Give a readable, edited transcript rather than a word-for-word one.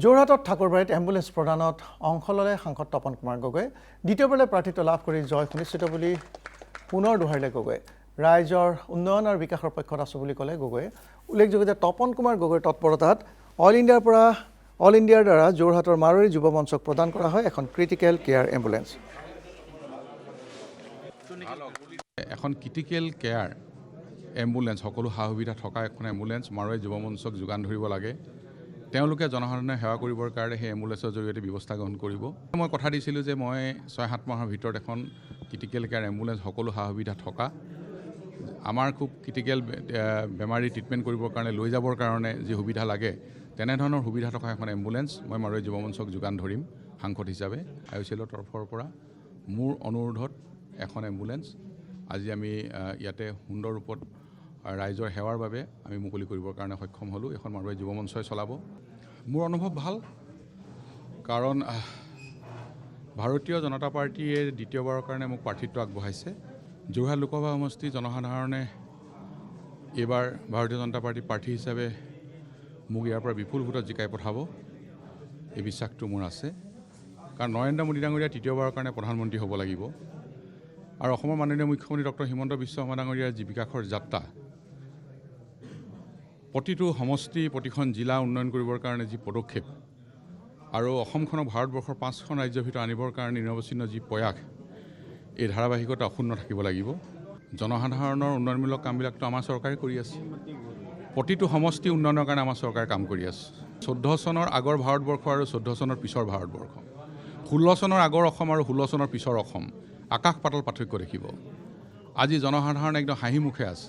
যোৰহাটত ঠাকুৰবাৰীত এম্বুলেন্স প্ৰদানত অংশ ল'লে সাংসদ তপন কুমাৰ গগৈ দ্বিতীয়বাৰলৈ প্ৰাৰ্থিত্ব লাভ কৰি জয় সুনিশ্চিত বুলি পুনৰ দোহাৰিলে গগৈ ৰাইজৰ উন্নয়ন আৰু বিকাশৰ পক্ষত আছো বুলি ক'লে গগৈয়ে উল্লেখযোগ্য যে তপন কুমাৰ গগৈৰ তৎপৰতাত অল ইণ্ডিয়াৰ দ্বাৰা যোৰহাটৰ মাৰোৱাৰী যুৱ মঞ্চক প্ৰদান কৰা হয় এখন ক্ৰিটিকেল কেয়াৰ এম্বুলেন্স এখন ক্ৰিটিকেল কেয়াৰ এম্বুলেন্স সকলো সা সুবিধা থকা এখন এম্বুলেন্স মাৰোৱাৰী যুৱ মঞ্চক যোগান ধৰিব লাগে তেওঁলোকে জনসাধাৰণে সেৱা কৰিবৰ কাৰণে সেই এম্বুলেন্সৰ জৰিয়তে ব্যৱস্থা গ্ৰহণ কৰিব মই কথা দিছিলোঁ যে মই 6-7 মাহৰ ভিতৰত এখন ক্ৰিটিকেল কেয়াৰ এম্বুলেন্স সকলো সা সুবিধা থকা আমাৰ খুব ক্ৰিটিকেল বেমাৰী ট্ৰিটমেণ্ট কৰিবৰ কাৰণে লৈ যাবৰ কাৰণে যি সুবিধা লাগে তেনেধৰণৰ সুবিধা থকা এখন এম্বুলেন্স মই মাৰোৱাৰী যুৱ মঞ্চক যোগান ধৰিম সাংসদ হিচাপে IOCLৰ তৰফৰ পৰা মোৰ অনুৰোধত এখন এম্বুলেন্স আজি আমি ইয়াতে সুন্দৰ ৰূপত ৰাইজৰ সেৱাৰ বাবে আমি মুকলি কৰিবৰ কাৰণে সক্ষম হ'লোঁ এখন মাৰোৱাৰী যুৱ মঞ্চই চলাব মোৰ অনুভৱ ভাল কাৰণ ভাৰতীয় জনতা পাৰ্টীয়ে দ্বিতীয়বাৰৰ কাৰণে মোক প্ৰাৰ্থিত্ব আগবঢ়াইছে যোৰহাট লোকসভা সমষ্টি জনসাধাৰণে এইবাৰ ভাৰতীয় জনতা পাৰ্টীৰ প্ৰাৰ্থী হিচাপে মোক ইয়াৰ পৰা বিপুল ভোটত জিকাই পঠাব এই বিশ্বাসটো মোৰ আছে কাৰণ নৰেন্দ্ৰ মোদী ডাঙৰীয়া তৃতীয়বাৰৰ কাৰণে প্ৰধানমন্ত্ৰী হ'ব লাগিব আৰু অসমৰ মাননীয় মুখ্যমন্ত্ৰী ডক্টৰ হিমন্ত বিশ্ব শৰ্মা ডাঙৰীয়াৰ যি বিকাশৰ যাত্ৰা প্ৰতিটো সমষ্টি প্ৰতিখন জিলা উন্নয়ন কৰিবৰ কাৰণে যি পদক্ষেপ আৰু অসমখনক ভাৰতবৰ্ষৰ 5খন ৰাজ্যৰ ভিতৰত আনিবৰ কাৰণে নিৰৱচ্ছিন্ন যি প্ৰয়াস এই ধাৰাবাহিকতা অক্ষুণ্ণ থাকিব লাগিব জনসাধাৰণৰ উন্নয়নমূলক কামবিলাকতো আমাৰ চৰকাৰে কৰি আছে প্ৰতিটো সমষ্টি উন্নয়নৰ কাৰণে আমাৰ চৰকাৰে কাম কৰি আছে 14 চনৰ আগৰ ভাৰতবৰ্ষ আৰু 14 চনৰ পিছৰ ভাৰতবৰ্ষ 16 চনৰ আগৰ অসম আৰু 16 চনৰ পিছৰ অসম আকাশ পাতাল পাৰ্থক্য দেখিব আজি জনসাধাৰণ একদম হাঁহি মুখে আছে